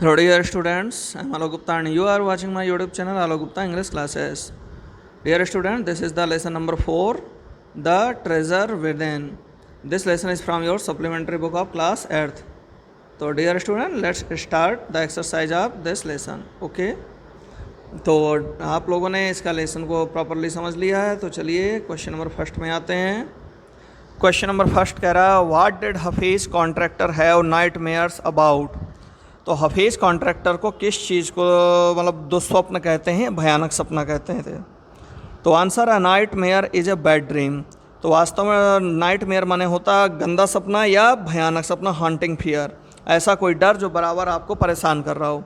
Hello dear students, I am Alok Gupta and you are watching my YouTube channel Alok Gupta English Classes. Dear student, this is the lesson number 4, The Treasure Within. This lesson is from your supplementary book of class 8th. So dear student, let's start the exercise of this lesson. Okay. तो आप लोगों ने इसका lesson को properly समझ लिया है, तो चलिए क्वेश्चन नंबर फर्स्ट में आते हैं. क्वेश्चन नंबर फर्स्ट कह रहा है, what did Hafeez contractor have nightmares about. तो हफीज़ कॉन्ट्रैक्टर को किस चीज़ को मतलब दुस्वप्न कहते हैं, भयानक सपना कहते हैं थे. तो आंसर है night mayor is a bad dream. तो वास्तव में नाइट मेयर माने होता गंदा सपना या भयानक सपना, हॉन्टिंग फियर, ऐसा कोई डर जो बराबर आपको परेशान कर रहा हो.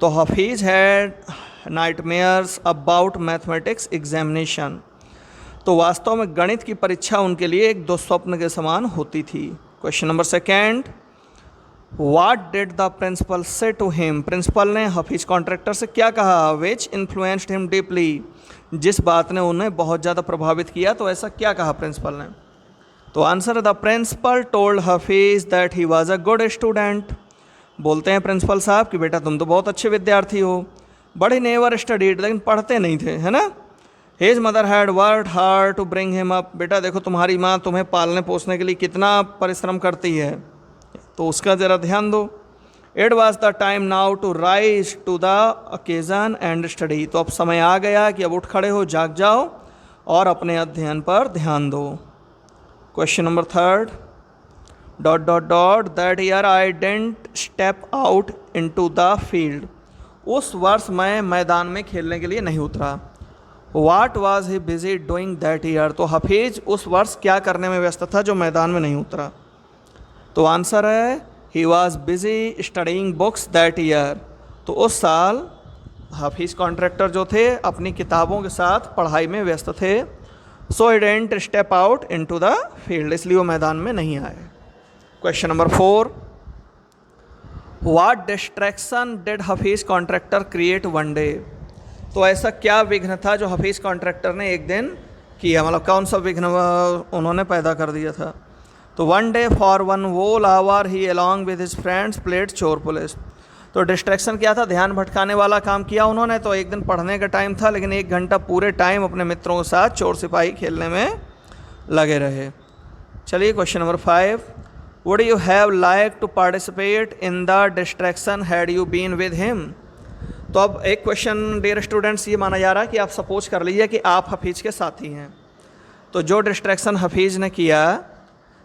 तो हफीज़ है nightmares about mathematics examination. तो वास्तव में गणित की परीक्षा उनके लिए एक दुस्वप्न के समान होती थी. Question number second, What did the principal say to him? Principal ने हफीज़ कॉन्ट्रैक्टर से क्या कहा? Which influenced him deeply? जिस बात ने उन्हें बहुत ज़्यादा प्रभावित किया, तो ऐसा क्या कहा प्रिंसिपल ने? तो आंसर है the principal told Hafeez that he was a good student. बोलते हैं प्रिंसिपल साहब कि बेटा तुम तो बहुत अच्छे विद्यार्थी हो, बड़े नेवर स्टडीड, लेकिन पढ़ते नहीं थे, है ना. His mother had worked hard to bring him up. बेटा देखो तुम्हारी माँ तुम्हें पालने पोसने के लिए कितना परिश्रम करती है, तो उसका ज़रा ध्यान दो. It was the time now to rise to the occasion and study. तो अब समय आ गया कि अब उठ खड़े हो, जाग जाओ और अपने अध्ययन पर ध्यान दो. Question number third, dot dot dot that year I didn't step out into the field. उस वर्ष मैं मैदान में खेलने के लिए नहीं उतरा. What was he busy doing that year. तो हफीज़ उस वर्ष क्या करने में व्यस्त था जो मैदान में नहीं उतरा. तो आंसर है he was busy studying books that year. तो उस साल हफीज़ कॉन्ट्रैक्टर जो थे अपनी किताबों के साथ पढ़ाई में व्यस्त थे. So he didn't step out into the field, इसलिए वो मैदान में नहीं आए. Question number 4, what distraction did Hafeez Contractor create one day. तो ऐसा क्या विघ्न था जो हफीज़ कॉन्ट्रैक्टर ने एक दिन किया, मतलब कौन सा विघ्न उन्होंने पैदा कर दिया था. तो one day for one whole hour he along with his friends played chor police. तो डिस्ट्रैक्शन क्या था, ध्यान भटकाने वाला काम किया उन्होंने. तो एक दिन पढ़ने का टाइम था, लेकिन 1 घंटा पूरे टाइम अपने मित्रों के साथ चोर सिपाही खेलने में लगे रहे. चलिए question number 5, would you have like to participate in the distraction had you been with him. तो अब एक क्वेश्चन डियर स्टूडेंट्स ये माना जा रहा है कि आप सपोज कर लीजिए कि आप हफीज़ के साथी हैं. तो जो डिस्ट्रैक्शन हफीज़ ने किया,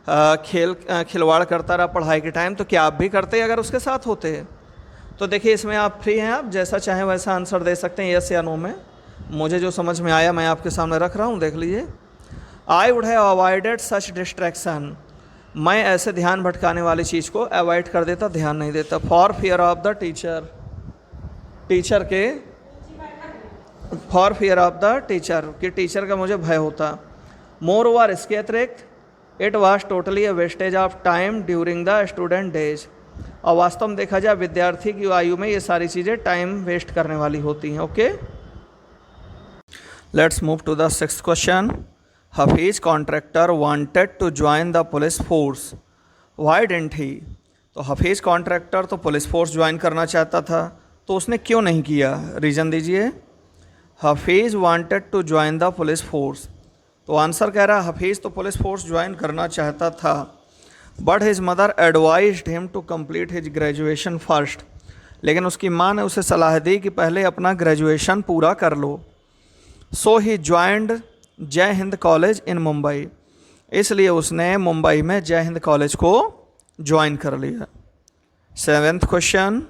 खिलवाड़ करता रहा पढ़ाई के टाइम, तो क्या आप भी करते अगर उसके साथ होते. तो देखिए इसमें आप फ्री हैं, आप जैसा चाहें वैसा आंसर दे सकते हैं, यस या नो में. मुझे जो समझ में आया मैं आपके सामने रख रहा हूँ, देख लीजिए. I would have avoided such distraction. मैं ऐसे ध्यान भटकाने वाली चीज़ को अवॉइड कर देता, ध्यान नहीं देता. For fear of the teacher, teacher के for fear of the teacher, कि टीचर का मुझे भय होता. मोर ओवर, इसके अतिरिक्त it was totally a wastage of time during the student days. और वास्तव में देखा जाए विद्यार्थी की आयु में ये सारी चीज़ें टाइम वेस्ट करने वाली होती हैं. Okay, let's move to the 6th question. Hafeez contractor wanted to join the police force, why didn't he. तो हफीज़ कॉन्ट्रैक्टर तो पुलिस फोर्स ज्वाइन करना चाहता था, तो उसने क्यों नहीं किया, रीज़न दीजिए. Hafeez wanted to join the police force. तो आंसर कह रहा है हफीज़ तो पुलिस फोर्स ज्वाइन करना चाहता था, but his mother advised him to complete his graduation first. लेकिन उसकी माँ ने उसे सलाह दी कि पहले अपना ग्रेजुएशन पूरा कर लो. सो ही ज्वाइंड जय हिंद कॉलेज इन मुंबई. इसलिए उसने मुंबई में जय हिंद कॉलेज को ज्वाइन कर लिया. 7th question,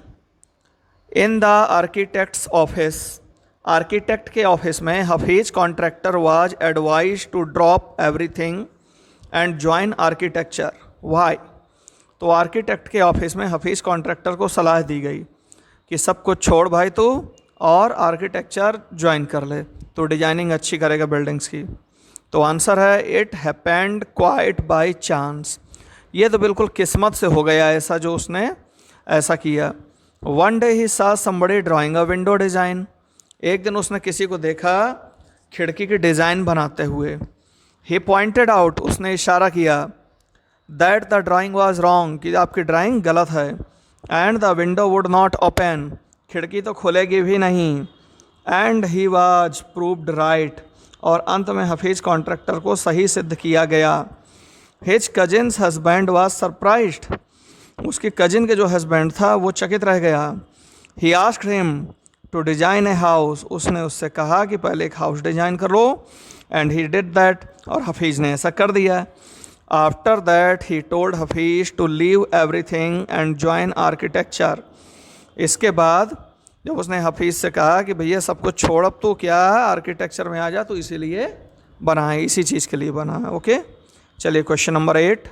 in the architect's office. Architect के ऑफिस में Hafeez contractor was advise to drop everything and join architecture, why. तो आर्किटेक्ट के ऑफिस में हफीज़ कॉन्ट्रैक्टर को सलाह दी गई कि सब कुछ छोड़ भाई तू और आर्किटेक्चर ज्वाइन कर ले, तो डिजाइनिंग अच्छी करेगा बिल्डिंग्स की. तो आंसर है it happened quite by chance. ये तो बिल्कुल किस्मत से हो गया ऐसा जो उसने ऐसा किया. वन डे ही सा समबडी ड्राइंग अ विंडो डिज़ाइन. एक दिन उसने किसी को देखा खिड़की की डिज़ाइन बनाते हुए. ही पॉइंटेड आउट, उसने इशारा किया that the drawing was wrong, कि आपकी ड्राइंग गलत है. And the window would not open, खिड़की तो खुलेगी भी नहीं। And he was proved right, और अंत में हफीज़ कॉन्ट्रैक्टर को सही सिद्ध किया गया। His cousin's husband was surprised, उसके कजिन के जो हस्बैंड था वो चकित रह गया। He asked him to design a house, उसने उससे कहा कि पहले एक हाउस डिजाइन कर लो। एंड ही डिड दैट, और हफीज़ ने ऐसा कर दिया। After that he told Hafeez to leave everything and join architecture, इसके बाद जब उसने हफीज़ से कहा कि भैया सब कुछ छोड़, अब तो क्या आर्किटेक्चर में आ जा, तो इसीलिए बना है, इसी चीज़ के लिए बना है। ओके, चलिए question number 8,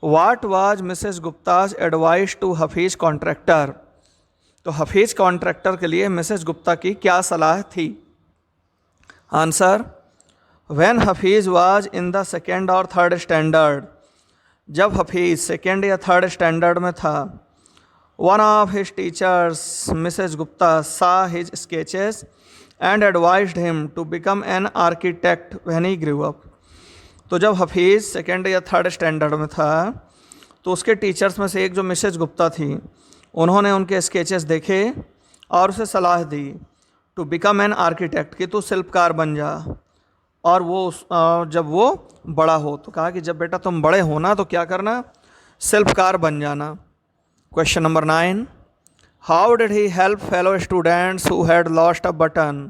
what was Mrs Gupta's advice to Hafeez contractor, तो हफीज़ कॉन्ट्रैक्टर के लिए मिसेस गुप्ता की क्या सलाह थी? Answer, when Hafeez was in the second और थर्ड स्टैंडर्ड, जब हफीज़ सेकेंड या थर्ड स्टैंडर्ड में था, one of his teachers Mrs Gupta saw his sketches and advised him to become an architect when he grew up, तो जब हफीज़ सेकेंड या third standard में था तो उसके टीचर्स में से एक जो मिसेस गुप्ता थी, उन्होंने उनके स्केचेस देखे और उसे सलाह दी टू बिकम एन आर्किटेक्ट, कि तू शिल्पकार बन जा, और वो जब वो बड़ा हो, तो कहा कि जब बेटा तुम बड़े हो ना तो क्या करना, शिल्पकार बन जाना। Question number 9, how did he help fellow students who had lost a button,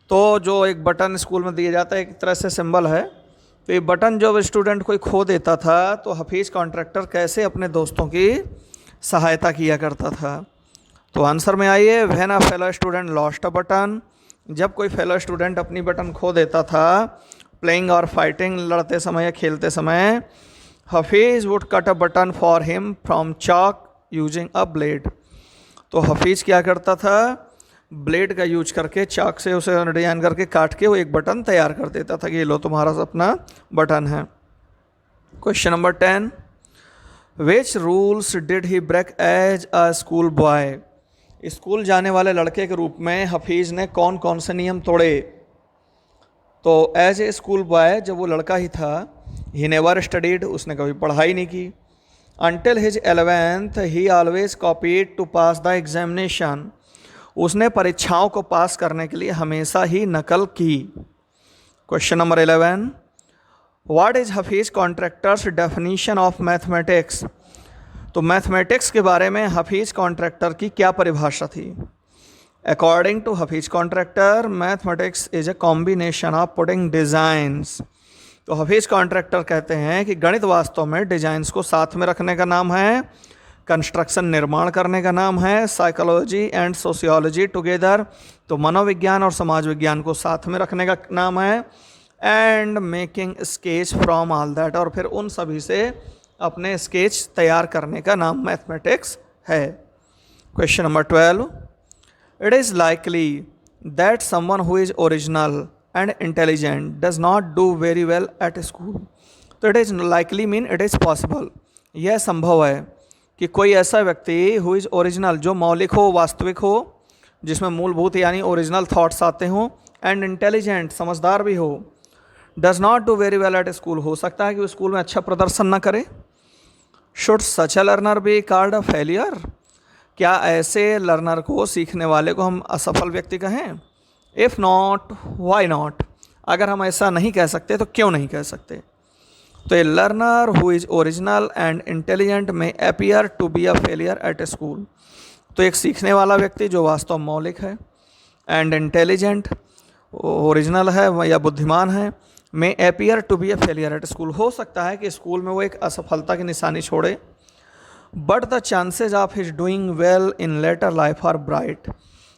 तो जो एक बटन स्कूल में दिया जाता है, एक तरह से सिंबल है, तो ये बटन जब स्टूडेंट कोई खो देता था तो हफीज़ कॉन्ट्रैक्टर कैसे अपने दोस्तों की सहायता किया करता था? तो आंसर में आइए, when a fellow student lost a button, जब कोई फेलो स्टूडेंट अपनी बटन खो देता था, प्लेइंग और फाइटिंग, लड़ते समय या खेलते समय, Hafeez would cut a button for him from chalk using a blade, तो हफीज़ क्या करता था, ब्लेड का यूज करके, चाक से उसे डिजाइन करके काट के वो एक बटन तैयार कर देता था कि ये लो तुम्हारा अपना बटन है। Question number 10, which rules did he break as a school boy, school जाने वाले लड़के के रूप में हफीज़ ने कौन कौन से नियम तोड़े? तो एज ए स्कूल बॉय, जब वो लड़का ही था, ही नेवर स्टडीड, उसने कभी पढ़ाई नहीं की। Until his 11th he always copied to pass the examination, उसने परीक्षाओं को पास करने के लिए हमेशा ही नकल की। Question number 11, what is Hafeez contractor's definition of mathematics, तो मैथमेटिक्स के बारे में हफीज़ कॉन्ट्रैक्टर की क्या परिभाषा थी? According to Hafeez contractor, mathematics is a combination of putting designs, तो हफीज़ कॉन्ट्रैक्टर कहते हैं कि गणित वास्तव में डिज़ाइंस को साथ में रखने का नाम है, कंस्ट्रक्शन निर्माण करने का नाम है, साइकोलॉजी एंड सोशियोलॉजी टुगेदर, तो मनोविज्ञान और समाज विज्ञान को साथ में रखने का नाम है, and making sketch from all that, और फिर उन सभी से अपने स्केच तैयार करने का नाम मैथमेटिक्स है। Question number 12, it is likely that someone who is original and intelligent does not do very well at school, तो it is likely mean it is possible, यह संभव है कि कोई ऐसा व्यक्ति हु इज़ ओरिजिनल, जो मौलिक हो, वास्तविक हो, जिसमें मूलभूत यानी ओरिजिनल थॉट्स आते हों, एंड इंटेलिजेंट, समझदार भी हो, does not do very well at school, हो सकता है कि वो स्कूल में अच्छा प्रदर्शन न करे। Should such A learner be called a failure, क्या ऐसे लर्नर को, सीखने वाले को हम असफल व्यक्ति कहें? इफ़ नॉट वाई नॉट, अगर हम ऐसा नहीं कह सकते तो क्यों नहीं कह सकते? तो a learner who is original and intelligent may appear to be a failure at a school, तो एक सीखने वाला व्यक्ति जो वास्तव मौलिक है, एंड इंटेलिजेंट, ओरिजिनल है या बुद्धिमान है, may appear to be a failure at school, हो सकता है कि स्कूल में वो एक असफलता की निशानी छोड़े। But the chances of his doing well in later life are bright,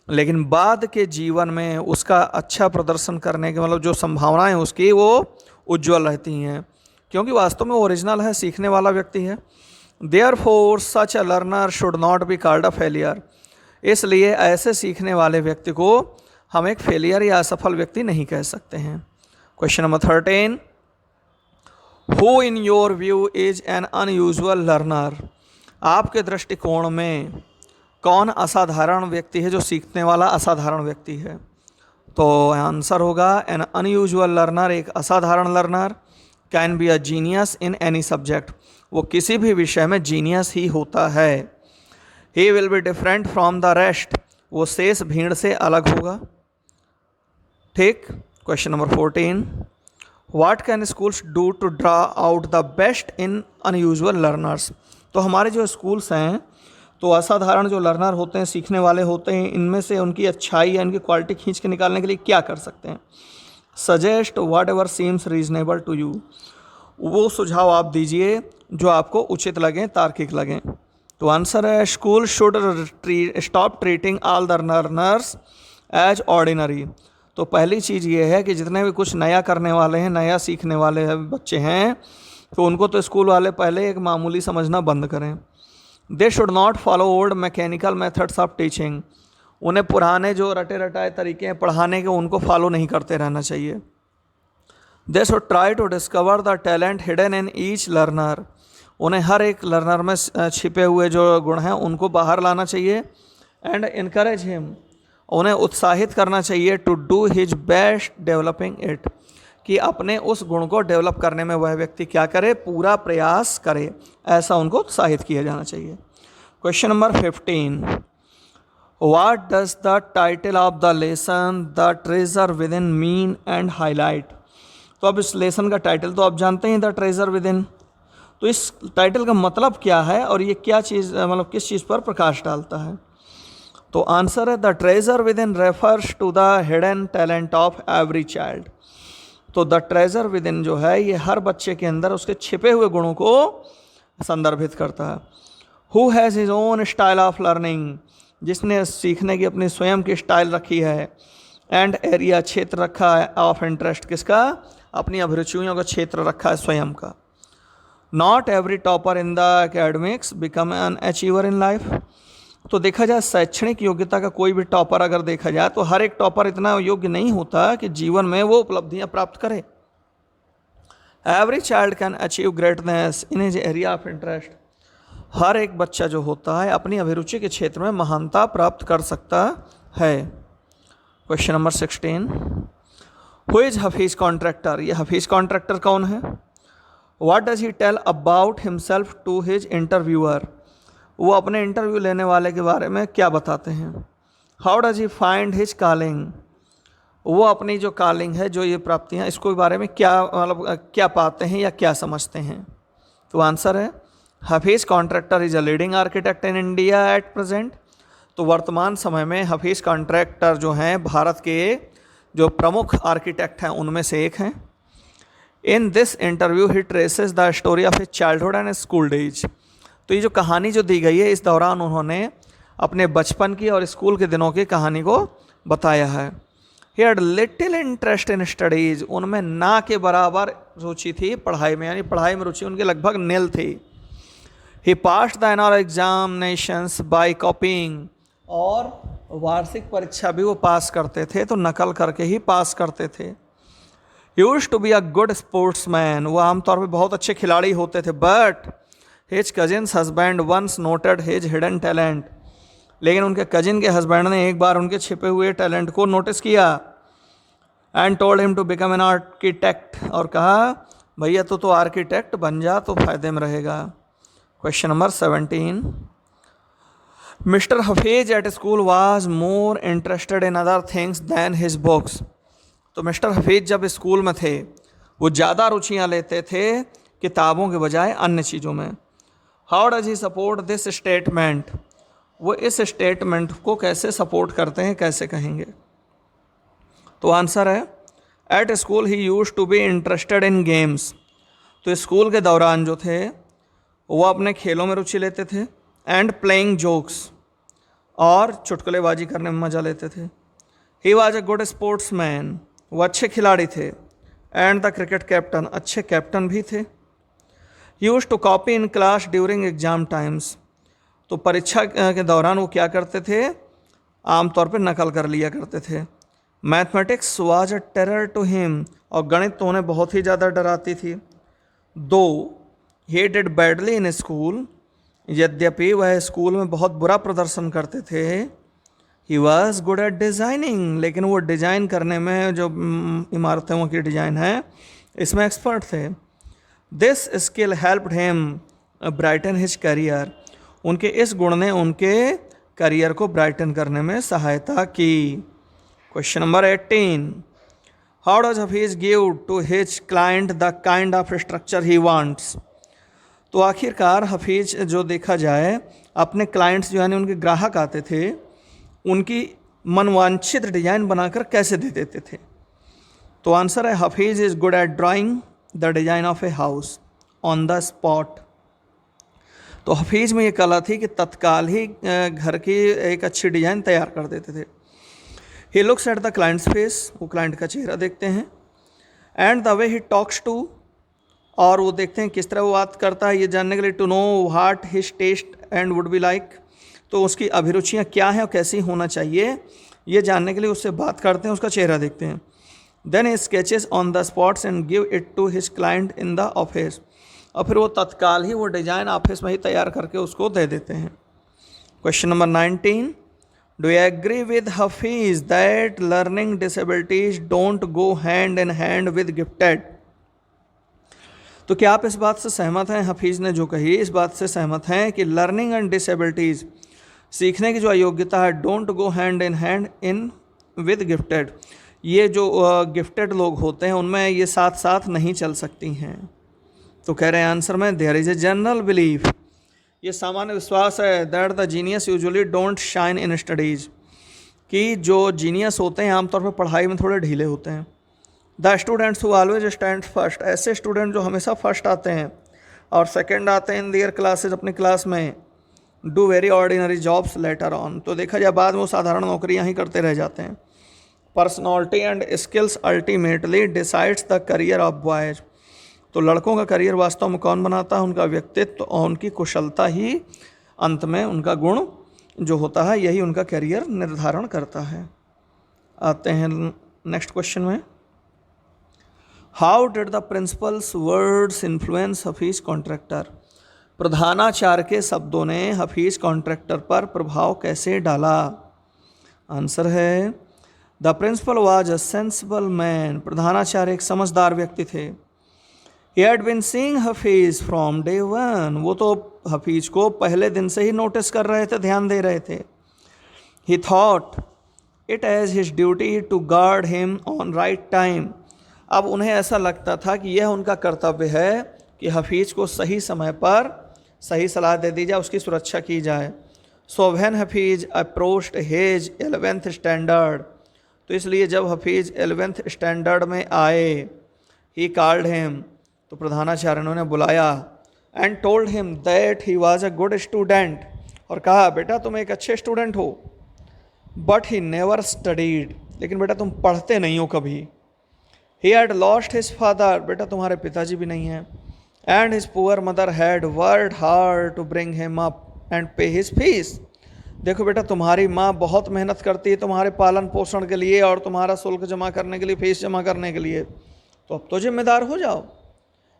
लेकिन बाद के जीवन में उसका अच्छा प्रदर्शन करने के मतलब जो संभावनाएं उसकी वो उज्ज्वल रहती हैं, क्योंकि वास्तव में ओरिजिनल है, सीखने वाला व्यक्ति है। Therefore such a learner should not be called a failure, इसलिए ऐसे सीखने वाले व्यक्ति को हम एक फेलियर या असफल व्यक्ति नहीं कह सकते हैं। Question number 13, who in your view is an unusual learner, आपके दृष्टिकोण में कौन असाधारण व्यक्ति है, जो सीखने वाला असाधारण व्यक्ति है? तो आंसर होगा एन अनयूजुअल लर्नर, एक असाधारण learner, can be a genius in any subject, वो किसी भी विषय में जीनियस ही होता है। He will be different from the rest, वो शेष भीड़ से अलग होगा। ठीक। Question number 14, what can schools do to draw out the best in unusual learners. तो हमारे जो स्कूल्स हैं, तो असाधारण जो लर्नर होते हैं, सीखने वाले होते हैं, इनमें से उनकी अच्छाई या इनकी क्वालिटी खींच के निकालने के लिए क्या कर सकते हैं। Suggest whatever seems reasonable to you, वो सुझाव आप दीजिए जो आपको उचित लगें, तार्किक लगें। तो आंसर है school should stop treating all the learners as ordinary. तो पहली चीज़ ये है कि जितने भी कुछ नया करने वाले हैं, नया सीखने वाले बच्चे हैं, तो उनको तो स्कूल वाले पहले एक मामूली समझना बंद करें। They should not follow old mechanical methods of teaching, उन्हें पुराने जो रटे रटाए तरीके हैं पढ़ाने के, उनको फॉलो नहीं करते रहना चाहिए। They should try to discover the talent hidden in each learner, उन्हें हर एक लर्नर में छिपे हुए जो गुण हैं उनको बाहर लाना चाहिए। एंड इनकरेज हिम, उन्हें उत्साहित करना चाहिए to do his best developing it, कि अपने उस गुण को डेवलप करने में वह व्यक्ति क्या करे, पूरा प्रयास करे, ऐसा उनको उत्साहित किया जाना चाहिए। Question number 15, what does the title of the lesson the treasure with in mean and highlight. तो अब इस लेसन का टाइटल तो आप जानते हैं, द ट्रेजर विद इन। तो इस टाइटल का मतलब क्या है और ये क्या चीज़, मतलब किस चीज़ पर प्रकाश डालता है। तो आंसर है the treasure within refers to the hidden talent of every child. तो द ट्रेजर विद इन जो है ये हर बच्चे के अंदर उसके छिपे हुए गुणों को संदर्भित करता है। Who has his own style of learning, जिसने सीखने की अपनी स्वयं की स्टाइल रखी है। एंड एरिया, क्षेत्र रखा है। ऑफ इंटरेस्ट, किसका, अपनी अभिरुचियों का क्षेत्र रखा है स्वयं का। Not every topper in the academics become an achiever in life. तो देखा जाए शैक्षणिक योग्यता का कोई भी टॉपर अगर देखा जाए तो हर एक टॉपर इतना योग्य नहीं होता कि जीवन में वो उपलब्धियां प्राप्त करे। Every child can achieve greatness in his area of interest, हर एक बच्चा जो होता है अपनी अभिरुचि के क्षेत्र में महानता प्राप्त कर सकता है। Question number 16, who is Hafeez contractor, ये हफीज कॉन्ट्रैक्टर कौन है। What does he tell about himself to his interviewer, वो अपने इंटरव्यू लेने वाले के बारे में क्या बताते हैं। How does he find his calling, वो अपनी जो कॉलिंग है, जो ये प्राप्तियाँ, इसको बारे में क्या, मतलब क्या पाते हैं या क्या समझते हैं। तो आंसर है Hafeez contractor is a leading architect in India at present. तो वर्तमान समय में हफीज़ कॉन्ट्रैक्टर जो हैं भारत के जो प्रमुख आर्किटेक्ट हैं उनमें से एक हैं। In this interview he traces the story of his childhood and school days. तो ये जो कहानी जो दी गई है, इस दौरान उन्होंने अपने बचपन की और स्कूल के दिनों की कहानी को बताया है। He had little interest in studies, उनमें ना के बराबर रुचि थी पढ़ाई में, यानी पढ़ाई में रुचि उनकी लगभग नील थी। He passed the annual examinations by copying, और वार्षिक परीक्षा भी वो पास करते थे तो नकल करके ही पास करते थे। Used to be a good sportsman, वो आमतौर पर बहुत अच्छे खिलाड़ी होते थे। But his cousin's husband once noted his hidden talent, लेकिन उनके कजिन के हस्बैंड ने एक बार उनके छिपे हुए टैलेंट को नोटिस किया। And told him to become an architect, और कहा भैया तो आर्किटेक्ट बन जा तो फायदे में रहेगा। Question number 17, Mr Hafeez at school was more interested in other things than his books. तो मिस्टर हफीज जब स्कूल में थे वो ज़्यादा रुचियाँ लेते थे किताबों के बजाय अन्य चीज़ों में। How does he support this statement, वो इस स्टेटमेंट को कैसे सपोर्ट करते हैं, कैसे कहेंगे। तो आंसर है at school he used to be interested in games. तो स्कूल के दौरान जो थे वो अपने खेलों में रुचि लेते थे। एंड प्लेइंग जोक्स, और चुटकुलेबाजी करने में मज़ा लेते थे। He was a good sportsman, वो अच्छे खिलाड़ी थे। एंड द क्रिकेट कैप्टन, अच्छे कैप्टन भी थे। Used to copy in class during exam times, तो परीक्षा के दौरान वो क्या करते थे, आमतौर पर नकल कर लिया करते थे। Mathematics was a terror to him, और गणित तो उन्हें बहुत ही ज़्यादा डराती थी। दो he did badly in school, यद्यपि वह स्कूल में बहुत बुरा प्रदर्शन करते थे। He was good at designing, लेकिन वो डिज़ाइन करने में, जो इमारतों की डिज़ाइन है, इसमें एक्सपर्ट थे। This skill helped him brighten his career, उनके इस गुण ने उनके करियर को ब्राइटन करने में सहायता की। Question number 18, how does Hafeez give to his client the kind of structure he wants. तो आखिरकार हफीज जो देखा जाए अपने क्लाइंट्स जो यानी उनके ग्राहक आते थे उनकी मनवांछित डिजाइन बनाकर कैसे दे देते थे। तो आंसर है Hafeez is good at drawing the design of a house on the spot. तो हफीज में ये कला थी कि तत्काल ही घर की एक अच्छी डिजाइन तैयार कर देते थे। He looks at the client's face, वो क्लाइंट का चेहरा देखते हैं, and the way he talks to, और वो देखते हैं किस तरह वो बात करता है ये जानने के लिए, to know what his taste and would be like, तो उसकी अभिरुचियाँ क्या हैं और कैसी होना चाहिए ये जानने के लिए उससे बात करते हैं, उसका चेहरा देखते हैं। Then he sketches on the spots and give it to his client in the office, और फिर वो तत्काल ही वो डिज़ाइन ऑफिस में ही तैयार करके उसको दे देते हैं। Question number 19, do you agree with Hafeez that learning disabilities don't go hand in hand with gifted. तो क्या आप इस बात से सहमत हैं, हफीज ने जो कही इस बात से सहमत हैं कि लर्निंग एंड डिसेबिलिटीज़, सीखने की जो अयोग्यता है, don't go hand in hand in with gifted, ये जो गिफ्टेड लोग होते हैं उनमें ये साथ साथ नहीं चल सकती हैं। तो कह रहे हैं आंसर में there is a general belief, ये सामान्य विश्वास है, that the genius usually don't shine in studies, कि जो जीनियस होते हैं आमतौर पर पढ़ाई में थोड़े ढीले होते हैं। The students who always stand first, ऐसे स्टूडेंट जो हमेशा फर्स्ट आते हैं और सेकंड आते हैं इन देयर क्लासेज, अपनी क्लास में, do very ordinary jobs later on, तो देखा जाए बाद में वो साधारण नौकरियां ही करते रह जाते हैं। Personality and skills ultimately decides the career of boys, तो लड़कों का करियर वास्तव में कौन बनाता है, उनका व्यक्तित्व और उनकी कुशलता ही अंत में, उनका गुण जो होता है यही उनका करियर निर्धारण करता है। आते हैं नेक्स्ट क्वेश्चन में, how did the principles words influence Hafeez contractor, प्रधानाचार्य के शब्दों ने हफीज कॉन्ट्रैक्टर पर प्रभाव कैसे डाला। आंसर है the principal was a sensible man, प्रधानाचार्य एक समझदार व्यक्ति थे। He had been seeing Hafeez from day one, वो तो हफीज को पहले दिन से ही नोटिस कर रहे थे, ध्यान दे रहे थे। He thought it as his duty to guard him on right time, अब उन्हें ऐसा लगता था कि यह उनका कर्तव्य है कि हफीज को सही समय पर सही सलाह दे दी जाए, उसकी सुरक्षा की जाए। So when Hafeez approached his 11th standard, तो इसलिए जब हफीज 11th स्टैंडर्ड में आए, ही कॉल्ड हिम, तो प्रधानाचार्य ने उन्हें बुलाया, and told him that he was a good student, और कहा बेटा तुम एक अच्छे स्टूडेंट हो, बट ही नेवर स्टडीड, लेकिन बेटा तुम पढ़ते नहीं हो कभी। He had lost his father, बेटा तुम्हारे पिताजी भी नहीं हैं, and his poor mother had worked hard to bring him up and pay his fees, देखो बेटा तुम्हारी माँ बहुत मेहनत करती है तुम्हारे पालन पोषण के लिए और तुम्हारा शुल्क जमा करने के लिए, फीस जमा करने के लिए, तो अब तो जिम्मेदार हो जाओ।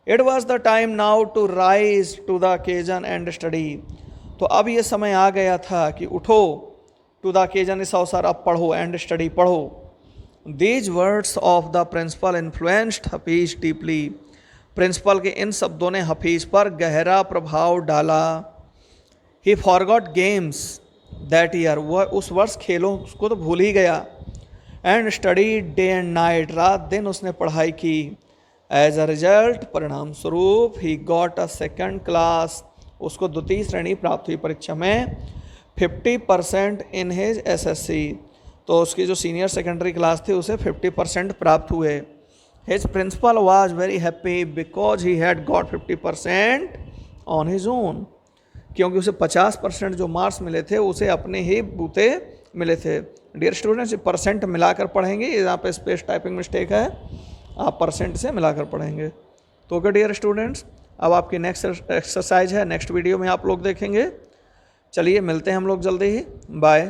It was the time now to rise to the occasion and study, तो अब ये समय आ गया था कि उठो, टू द ओकेजन इस अवसर, अब पढ़ो, एंड स्टडी पढ़ो। These words of the principal influenced Hafeez deeply, principal के इन शब्दों ने हफीज पर गहरा प्रभाव डाला। He forgot games that year, वह उस वर्ष खेलों को तो भूल ही गया। And study day and night, रात दिन उसने पढ़ाई की। एज अ रिजल्ट, परिणाम स्वरूप, he got a second class, उसको द्वितीय श्रेणी प्राप्त हुई परीक्षा में। 50% इन हिज SSC, तो उसकी जो सीनियर सेकेंडरी क्लास थी उसे 50% प्राप्त हुए। His principal was very happy because he had got 50% on his own, क्योंकि उसे 50% जो मार्क्स मिले थे उसे अपने ही बूते मिले थे। डियर स्टूडेंट्स, परसेंट मिलाकर पढ़ेंगे, यहाँ पे स्पेस टाइपिंग मिस्टेक है, आप परसेंट से मिलाकर पढ़ेंगे। तो ओके डियर स्टूडेंट्स, अब आपकी नेक्स्ट एक्सरसाइज है, नेक्स्ट वीडियो में आप लोग देखेंगे। चलिए मिलते हैं हम लोग जल्दी ही, बाय।